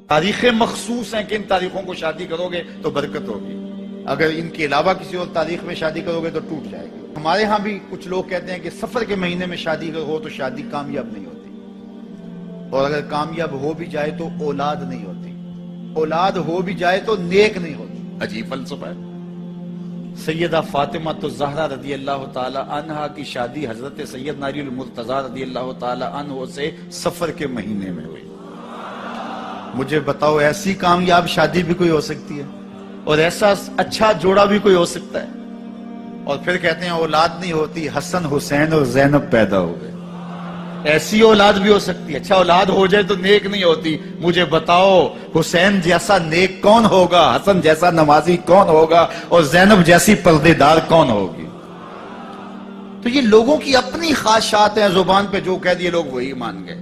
تاریخیں مخصوص ہیں کہ ان تاریخوں کو شادی کرو گے تو برکت ہوگی، اگر ان کے علاوہ کسی اور تاریخ میں شادی کرو گے تو ٹوٹ جائے گی۔ ہمارے ہاں بھی کچھ لوگ کہتے ہیں کہ سفر کے مہینے میں شادی ہو تو شادی کامیاب نہیں ہوتی، اور اگر کامیاب ہو بھی جائے تو اولاد نہیں ہوتی، اولاد ہو بھی جائے تو نیک نہیں ہوتی۔ عجیب فلسفہ ہے۔ سیدہ فاطمہ الزہرا رضی اللہ تعالی عنہا کی شادی حضرت سیدنا علی المرتضیٰ رضی اللہ تعالی عنہ سے سفر کے مہینے میں ہوئی۔ مجھے بتاؤ ایسی کامیاب شادی بھی کوئی ہو سکتی ہے، اور ایسا اچھا جوڑا بھی کوئی ہو سکتا ہے؟ اور پھر کہتے ہیں اولاد نہیں ہوتی، حسن حسین اور زینب پیدا ہو گئے۔ ایسی اولاد بھی ہو سکتی ہے، اچھا اولاد ہو جائے تو نیک نہیں ہوتی۔ مجھے بتاؤ حسین جیسا نیک کون ہوگا، حسن جیسا نمازی کون ہوگا، اور زینب جیسی پردے دار کون ہوگی؟ تو یہ لوگوں کی اپنی خواہشات ہیں، زبان پہ جو کہہ دیے لوگ وہی مان گئے۔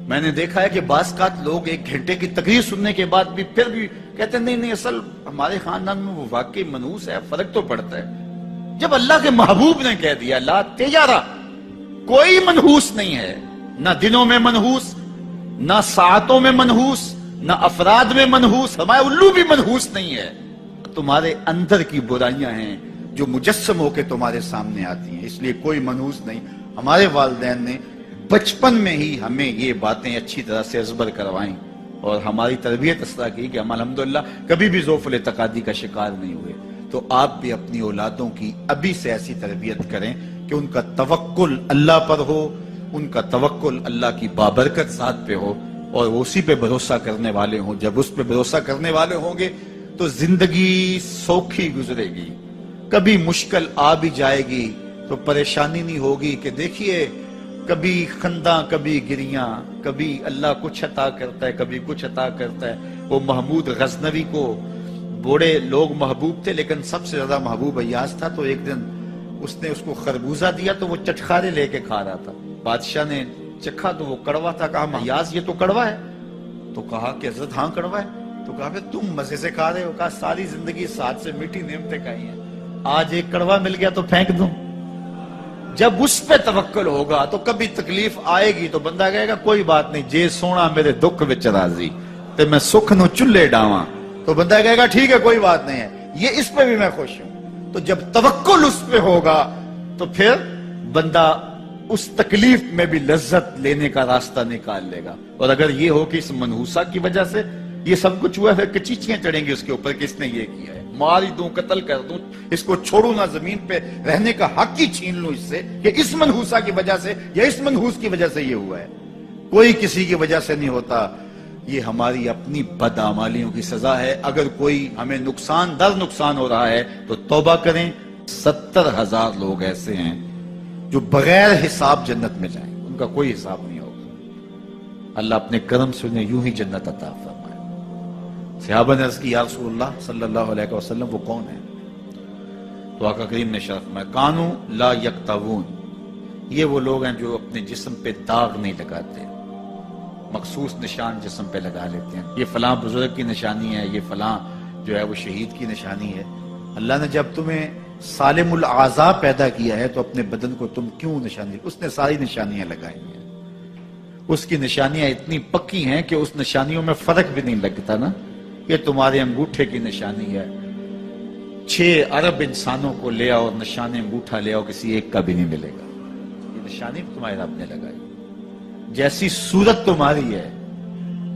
میں نے دیکھا ہے کہ بعض اوقات لوگ 1 گھنٹے کی تقریر سننے کے بعد بھی پھر بھی کہتے ہیں نہیں اصل ہمارے خاندان میں وہ واقعی منحوس ہے، فرق تو پڑتا ہے۔ جب اللہ کے محبوب نے کہہ دیا لا تجارہ، کوئی منحوس نہیں ہے، نہ دنوں میں منحوس، نہ ساعتوں میں منحوس، نہ افراد میں منحوس، ہمارے الو بھی منحوس نہیں ہے۔ تمہارے اندر کی برائیاں ہیں جو مجسم ہو کے تمہارے سامنے آتی ہیں، اس لیے کوئی منحوس نہیں۔ ہمارے والدین نے بچپن میں ہی ہمیں یہ باتیں اچھی طرح سے ازبر کروائیں، اور ہماری تربیت اس طرح کی کہ ہم الحمدللہ کبھی بھی ذوف الاعتقادی کا شکار نہیں ہوئے۔ تو آپ بھی اپنی اولادوں کی ابھی سے ایسی تربیت کریں کہ ان کا توکل اللہ پر ہو، ان کا توکل اللہ کی بابرکت ذات پہ ہو، اور وہ اسی پہ بھروسہ کرنے والے ہوں۔ جب اس پہ بھروسہ کرنے والے ہوں گے تو زندگی سوکھی گزرے گی، کبھی مشکل آ بھی جائے گی تو پریشانی نہیں ہوگی کہ دیکھیے کبھی خنداں کبھی گریاں، کبھی اللہ کچھ عطا کرتا ہے کبھی کچھ عطا کرتا ہے۔ وہ محمود غزنوی کو بوڑھے لوگ محبوب تھے، لیکن سب سے زیادہ محبوب ایاز تھا۔ تو ایک دن اس نے اس کو خربوزہ دیا تو وہ چٹخارے لے کے کھا رہا تھا۔ بادشاہ نے چکھا تو وہ کڑوا تھا، کہا ایاز یہ تو کڑوا ہے؟ تو کہا کہ حضرت ہاں کڑوا ہے۔ تو کہا پھر تم مزے سے کھا رہے ہو؟ کہا ساری زندگی ساتھ سے میٹھی نعمتیں کھائی ہیں، آج ایک کڑوا مل گیا تو پھینک دوں؟ جب اس پہ توکل ہوگا تو کبھی تکلیف آئے گی تو بندہ کہے گا کوئی بات نہیں، جے سونا میرے دکھ وچ راضی تے میں سکھ نو چلے ڈاواں، تو بندہ کہے گا ٹھیک ہے کوئی بات نہیں ہے، یہ اس پہ بھی میں خوش ہوں۔ تو جب توکل اس پہ ہوگا تو پھر بندہ اس تکلیف میں بھی لذت لینے کا راستہ نکال لے گا۔ اور اگر یہ ہو کہ اس منحوسہ کی وجہ سے یہ سب کچھ ہوا ہے، کچیچیاں چڑھیں گی اس کے اوپر کہ اس نے یہ کیا ہے، مار ہی دوں، قتل کر دوں، اس کو چھوڑوں نہ، زمین پہ رہنے کا حق ہی چھین لوں اس سے، کہ اس منحوسہ کی وجہ سے یا اس منحوس کی وجہ سے یہ ہوا ہے۔ کوئی کسی کی وجہ سے نہیں ہوتا، یہ ہماری اپنی بدعمالیوں کی سزا ہے۔ اگر کوئی ہمیں نقصان در نقصان ہو رہا ہے تو توبہ کریں۔ 70,000 لوگ ایسے ہیں جو بغیر حساب جنت میں جائیں، ان کا کوئی حساب نہیں ہوگا۔ اللہ اپنے کرم سے انہیں یوں ہی جنت عطا فرمائے۔ صحابہ نے عرض کی یا رسول اللہ صلی اللہ علیہ وسلم وہ کون ہے؟ تو آقا کریم نے شرف میں کانو لا یکتوون، یہ وہ لوگ ہیں جو اپنے جسم پہ داغ نہیں لگاتے، مخصوص نشان جسم پہ لگا لیتے ہیں، یہ فلاں بزرگ کی نشانی ہے، یہ فلاں جو ہے وہ شہید کی نشانی ہے۔ اللہ نے جب تمہیں سالم الاعضاء پیدا کیا ہے تو اپنے بدن کو تم کیوں نشانی؟ اس نے ساری نشانیاں لگائی ہیں، اس کی نشانیاں اتنی پکی ہیں کہ اس نشانیوں میں فرق بھی نہیں لگتا نا۔ یہ تمہارے انگوٹھے کی نشانی ہے، 6 ارب انسانوں کو لے آؤ اور نشان انگوٹھا لے آؤ، کسی ایک کا بھی نہیں ملے گا۔ یہ نشانی تمہارے رب نے لگائی۔ جیسی صورت تمہاری ہے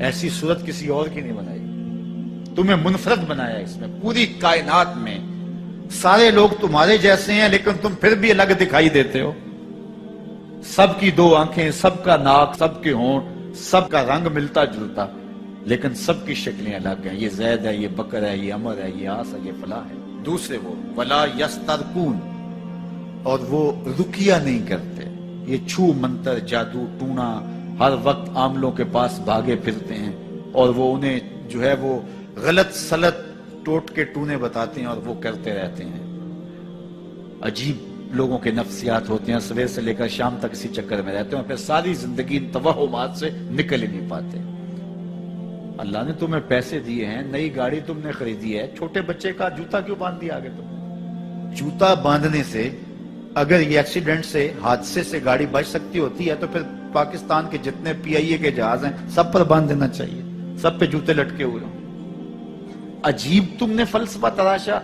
ایسی صورت کسی اور کی نہیں بنائی، تمہیں منفرد بنایا اس میں۔ پوری کائنات میں سارے لوگ تمہارے جیسے ہیں لیکن تم پھر بھی الگ دکھائی دیتے ہو۔ سب کی 2 آنکھیں، سب کا ناک، سب کے ہونٹ، سب کا رنگ ملتا جلتا، لیکن سب کی شکلیں الگ ہیں۔ یہ زید ہے، یہ بکر ہے، یہ عمر ہے، یہ آس ہے، یہ فلاں ہے۔ دوسرے وہ ولا یسترقون، اور وہ رکیہ نہیں کرتے، یہ چھو منتر جادو ٹونا ہر وقت عاملوں کے پاس بھاگے پھرتے ہیں، اور وہ انہیں جو ہے وہ غلط سلط ٹوٹ کے ٹونے بتاتے ہیں اور وہ کرتے رہتے ہیں۔ عجیب لوگوں کے نفسیات ہوتے ہیں، صبح سے لے کر شام تک اسی چکر میں رہتے ہیں، اور پھر ساری زندگی ان توہمات سے نکل ہی نہیں پاتے۔ اللہ نے تمہیں پیسے دیے ہیں، نئی گاڑی تم نے خریدی ہے، چھوٹے بچے کا جوتا کیوں باندھ دیا آگے تم؟ جوتا باندھنے سے اگر یہ ایکسیڈنٹ سے، حادثے سے گاڑی بچ سکتی ہوتی ہے تو پھر پاکستان کے جتنے PIA کے جہاز ہیں سب پر باندھ دینا چاہیے۔ سب پہ جوتے لٹکے ہوئے ہوں. عجیب تم نے فلسفہ تراشا.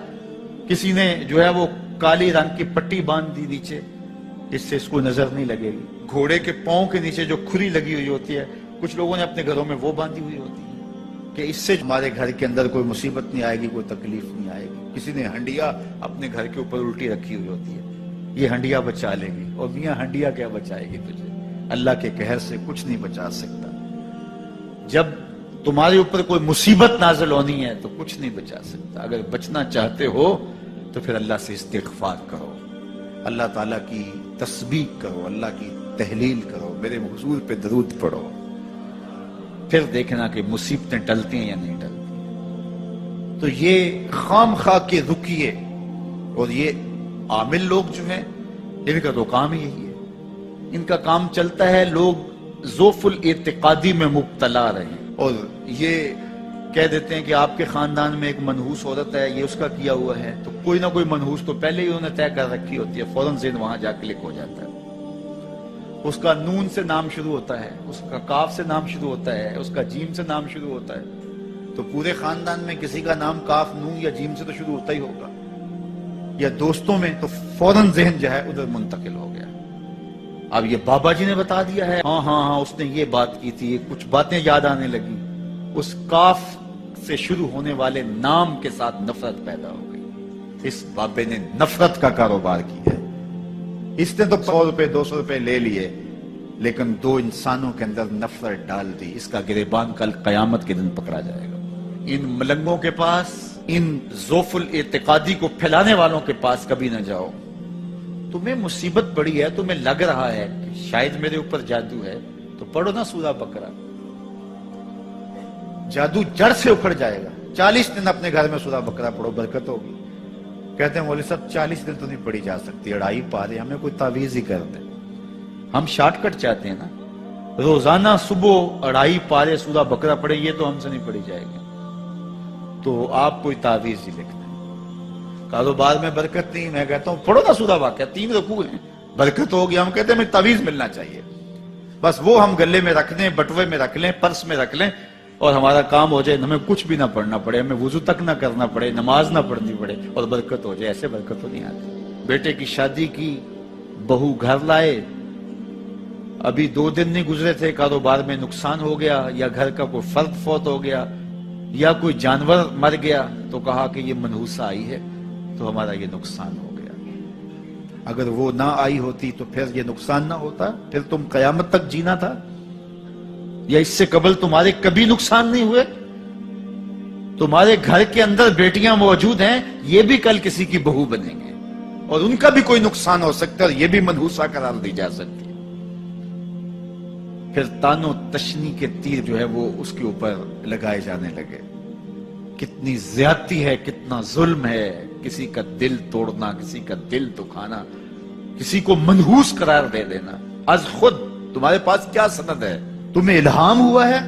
کسی نے جو ہے وہ کالی رنگ کی پٹی باندھ دی نیچے، اس سے اس کو نظر نہیں لگے گی. گھوڑے کے پاؤں کے نیچے جو کھری لگی ہوئی ہوتی ہے، کچھ لوگوں نے اپنے گھروں میں وہ باندھی ہوئی ہوتی ہے کہ اس سے ہمارے گھر کے اندر کوئی مصیبت نہیں آئے گی، کوئی تکلیف نہیں آئے گی. کسی نے ہنڈیا اپنے گھر کے اوپر الٹی رکھی ہوئی ہوتی ہے، یہ ہنڈیا بچا لے گی. اور میاں ہنڈیا کیا بچائے گی تجھے؟ اللہ کے قہر سے کچھ نہیں بچا سکتا. جب تمہارے اوپر کوئی مصیبت نازل ہونی ہے تو کچھ نہیں بچا سکتا. اگر بچنا چاہتے ہو تو پھر اللہ سے استغفار کرو، اللہ تعالیٰ کی تسبیح کرو، اللہ کی تحلیل کرو، میرے حضور پہ درود پڑھو. پھر دیکھنا کہ مصیبتیں ٹلتی ہیں یا نہیں ٹلتی. تو یہ خام خواہ کے رکیے. اور یہ عامل لوگ جو ہیں، ان کا تو کام ہی یہی ہے. ان کا کام چلتا ہے لوگ ذوف الاعتقادی میں مبتلا رہے اور یہ کہہ دیتے ہیں کہ آپ کے خاندان میں ایک منحوس عورت ہے، یہ اس کا کیا ہوا ہے. تو کوئی نہ کوئی منحوس تو پہلے ہی انہوں نے طے کر رکھی ہوتی ہے، فوراً ذہن وہاں جا کلک ہو جاتا ہے. اس کا نون سے نام شروع ہوتا ہے، اس کا کاف سے نام شروع ہوتا ہے، اس کا جیم سے نام شروع ہوتا ہے. تو پورے خاندان میں کسی کا نام کاف، نون یا جیم سے تو شروع ہوتا ہی ہوگا، یا دوستوں میں، تو فوراً ذہن جو ہے ادھر منتقل ہو گیا. اب یہ بابا جی نے بتا دیا ہے، ہاں اس نے یہ بات کی تھی، کچھ باتیں یاد آنے لگی. اس کاف سے شروع ہونے والے نام کے ساتھ نفرت پیدا ہو گئی. اس بابے نے نفرت کا کاروبار کیا ہے. اس نے تو 100 روپے 200 روپے لے لیے، لیکن 2 انسانوں کے اندر نفرت ڈال دی. اس کا گریبان کل قیامت کے دن پکڑا جائے گا. ان ملنگوں کے پاس، ان ذوف الاعتقادی کو پھیلانے والوں کے پاس کبھی نہ جاؤ. تمہیں مصیبت پڑی ہے، تمہیں لگ رہا ہے کہ شاید میرے اوپر جادو ہے، تو پڑھو نا سورہ بقرہ. جادو جڑ سے اکھڑ جائے گا. 40 دن اپنے گھر میں سورہ بقرہ پڑھو، برکت ہوگی. کہتے ہیں مولوی صاحب 40 دن تو نہیں پڑھی جا سکتی، 2.5 پارے، ہمیں کوئی تعویذ ہی کر دے. ہم شارٹ کٹ چاہتے ہیں نا، روزانہ صبح 2.5 پارے سورہ بقرہ پڑھیں، یہ تو ہم سے نہیں پڑھی جائے گی. تو آپ کوئی تعویذ ہی لکھ دیں. کاروبار میں برکت نہیں، میں کہتا ہوں پڑھو نا سورہ واقعہ، 3 رکوع ہیں، برکت ہوگی. ہم کہتے ہیں ہمیں تعویذ ملنا چاہیے، بس وہ ہم گلے میں رکھ لیں، بٹوے میں رکھ لیں، پرس میں رکھ لیں، اور ہمارا کام ہو جائے. ہمیں کچھ بھی نہ پڑھنا پڑے، ہمیں وضو تک نہ کرنا پڑے، نماز نہ پڑھنی پڑے، اور برکت ہو جائے. ایسے برکت تو نہیں آتی. بیٹے کی شادی کی، بہو گھر لائے، ابھی 2 دن نہیں گزرے تھے، کاروبار میں نقصان ہو گیا، یا گھر کا کوئی فرد فوت ہو گیا، یا کوئی جانور مر گیا، تو کہا کہ یہ منحوسہ آئی ہے تو ہمارا یہ نقصان ہو گیا. اگر وہ نہ آئی ہوتی تو پھر یہ نقصان نہ ہوتا، پھر تم قیامت تک جینا تھا. یا اس سے قبل تمہارے کبھی نقصان نہیں ہوئے. تمہارے گھر کے اندر بیٹیاں موجود ہیں، یہ بھی کل کسی کی بہو بنیں گے، اور ان کا بھی کوئی نقصان ہو سکتا ہے، اور یہ بھی منحوسہ قرار دی جا سکتی ہے. پھر تان و تشنی کے تیر جو ہے وہ اس کے اوپر لگائے جانے لگے. کتنی زیادتی ہے، کتنا ظلم ہے. کسی کا دل توڑنا، کسی کا دل دکھانا، کسی کو منحوس قرار دے دینا. از خود تمہارے پاس کیا سند ہے؟ تمہیں الہام ہوا ہے؟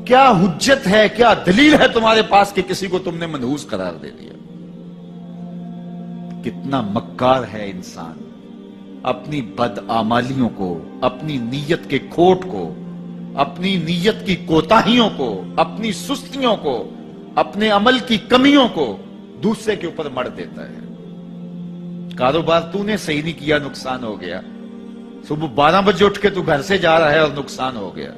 کیا حجت ہے، کیا دلیل ہے تمہارے پاس کہ کسی کو تم نے منحوس قرار دے دیا؟ کتنا مکار ہے انسان. اپنی بدعمالیوں کو، اپنی نیت کے کھوٹ کو، اپنی نیت کی کوتاہیوں کو، اپنی سستیوں کو، اپنے عمل کی کمیوں کو دوسرے کے اوپر مڑ دیتا ہے. کاروبار تو نے صحیح نہیں کیا، نقصان ہو گیا. صبح 12 بجے اٹھ کے تو گھر سے جا رہا ہے اور نقصان ہو گیا.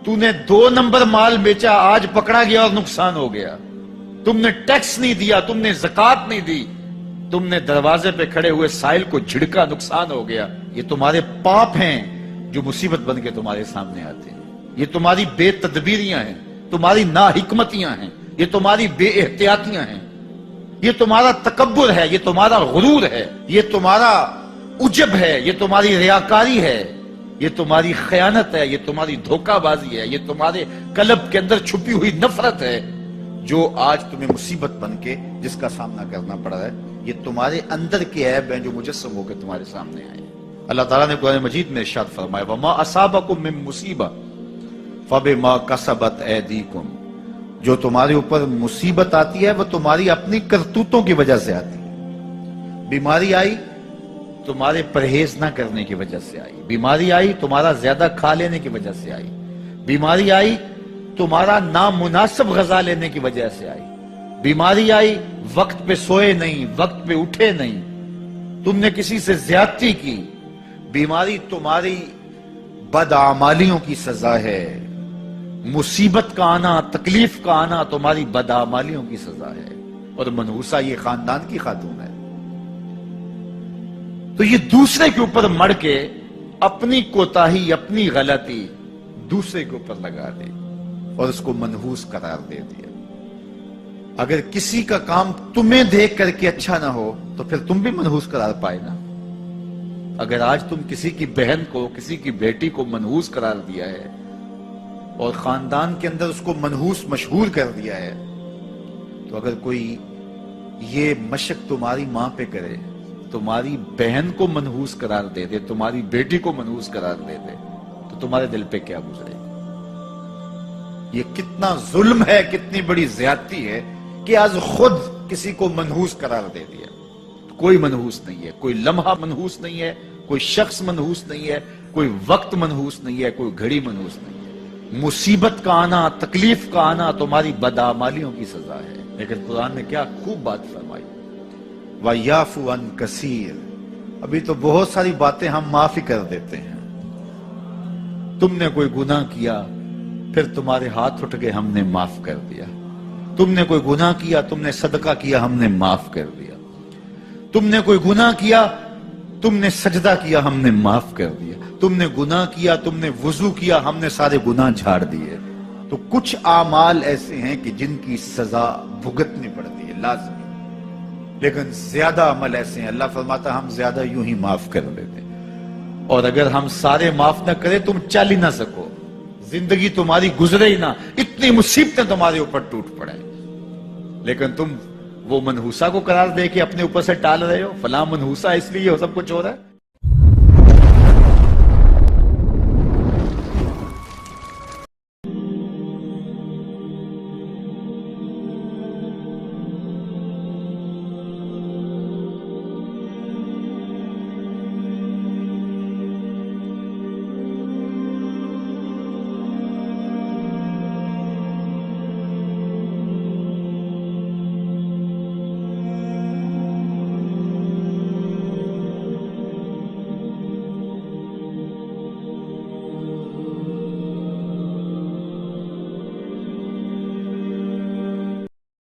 تو نے 2 نمبر مال بیچا، آج پکڑا گیا اور نقصان ہو گیا. تم نے ٹیکس نہیں دیا، تم نے زکات نہیں دی، تم نے دروازے پہ کھڑے ہوئے سائل کو جھڑکا، نقصان ہو گیا. یہ تمہارے پاپ ہیں جو مصیبت بن کے تمہارے سامنے آتے ہیں. یہ تمہاری بے تدبیریاں ہیں، تمہاری ناحکمتیاں ہیں، یہ تمہاری بے احتیاطیاں ہیں، یہ تمہارا تکبر ہے، یہ تمہارا غرور ہے، یہ تمہارا عجب ہے، یہ تمہاری ریاکاری ہے، یہ تمہاری خیانت ہے، یہ تمہاری دھوکہ بازی ہے، یہ تمہارے قلب کے اندر چھپی ہوئی نفرت ہے جو آج تمہیں مصیبت بن کے جس کا سامنا کرنا پڑ رہا ہے. یہ تمہارے اندر کے عیب ہیں جو مجسم ہو کے تمہارے سامنے آئے. اللہ تعالیٰ نے قرآن مجید میں ارشاد فرمایا وَمَا أَصَابَكُم مِّن مُّصِيبَةٍ فَبِمَا كَسَبَتْ أَيْدِيكُمْ. جو تمہارے اوپر مصیبت آتی ہے وہ تمہاری اپنی کرتوتوں کی وجہ سے آتی ہے. بیماری آئی تمہارے پرہیز نہ کرنے کی وجہ سے آئی. بیماری آئی تمہارا زیادہ کھا لینے کی وجہ سے آئی. بیماری آئی تمہارا نامناسب غذا لینے کی وجہ سے آئی، بیماری آئی وقت پہ سوئے نہیں، وقت پہ اٹھے نہیں، تم نے کسی سے زیادتی کی، بیماری تمہاری بدعمالیوں کی سزا ہے، مصیبت کا آنا، تکلیف کا آنا تمہاری بدعمالیوں کی سزا ہے، اور منحوسہ یہ خاندان کی خاتون ہے۔ تو یہ دوسرے کے اوپر مڑ کے اپنی کوتاہی، اپنی غلطی دوسرے کے اوپر لگا دی اور اس کو منحوس قرار دے دیا۔ اگر کسی کا کام تمہیں دیکھ کر کے اچھا نہ ہو تو پھر تم بھی منحوس قرار پائے نا۔ اگر آج تم کسی کی بہن کو، کسی کی بیٹی کو منحوس قرار دیا ہے اور خاندان کے اندر اس کو منحوس مشہور کر دیا ہے، تو اگر کوئی یہ مشق تمہاری ماں پہ کرے، تمہاری بہن کو منحوس قرار دے دے، تمہاری بیٹی کو منحوس قرار دے دے، تو تمہارے دل پہ کیا گزرے گا؟ یہ کتنا ظلم ہے، کتنی بڑی زیادتی ہے کہ آج خود کسی کو منحوس قرار دے دیا۔ کوئی منحوس نہیں ہے، کوئی لمحہ منحوس نہیں ہے، کوئی شخص منحوس نہیں ہے، کوئی وقت منحوس نہیں ہے، کوئی گھڑی منحوس نہیں ہے۔ مصیبت کا آنا، تکلیف کا آنا تمہاری بدعمالیوں کی سزا ہے۔ لیکن قرآن نے کیا خوب بات فرمائی، وَيَعْفُو عَنْ كَثِيرٍ، ابھی تو بہت ساری باتیں ہم معاف ہی کر دیتے ہیں۔ تم نے کوئی گناہ کیا، پھر تمہارے ہاتھ اٹھ گئے، ہم نے معاف کر دیا۔ تم نے کوئی گناہ کیا، تم نے صدقہ کیا، ہم نے معاف کر دیا۔ تم نے کوئی گناہ کیا، تم نے سجدہ کیا، ہم نے معاف کر دیا۔ تم نے گناہ کیا، تم نے وضو کیا، ہم نے سارے گناہ جھاڑ دیے۔ تو کچھ اعمال ایسے ہیں کہ جن کی سزا بھگتنی پڑتی ہے لازمی، لیکن زیادہ عمل ایسے ہیں اللہ فرماتا ہے ہم زیادہ یوں ہی معاف کر دیتے ہیں۔ اور اگر ہم سارے معاف نہ کریں تم چل ہی نہ سکو، زندگی تمہاری گزرے ہی نہ، اتنی مصیبتیں تمہارے اوپر ٹوٹ پڑے، لیکن تم وہ منحوسہ کو قرار دے کے اپنے اوپر سے ٹال رہے ہو، فلاں منحوسہ اس لیے وہ سب کچھ ہو رہا ہے۔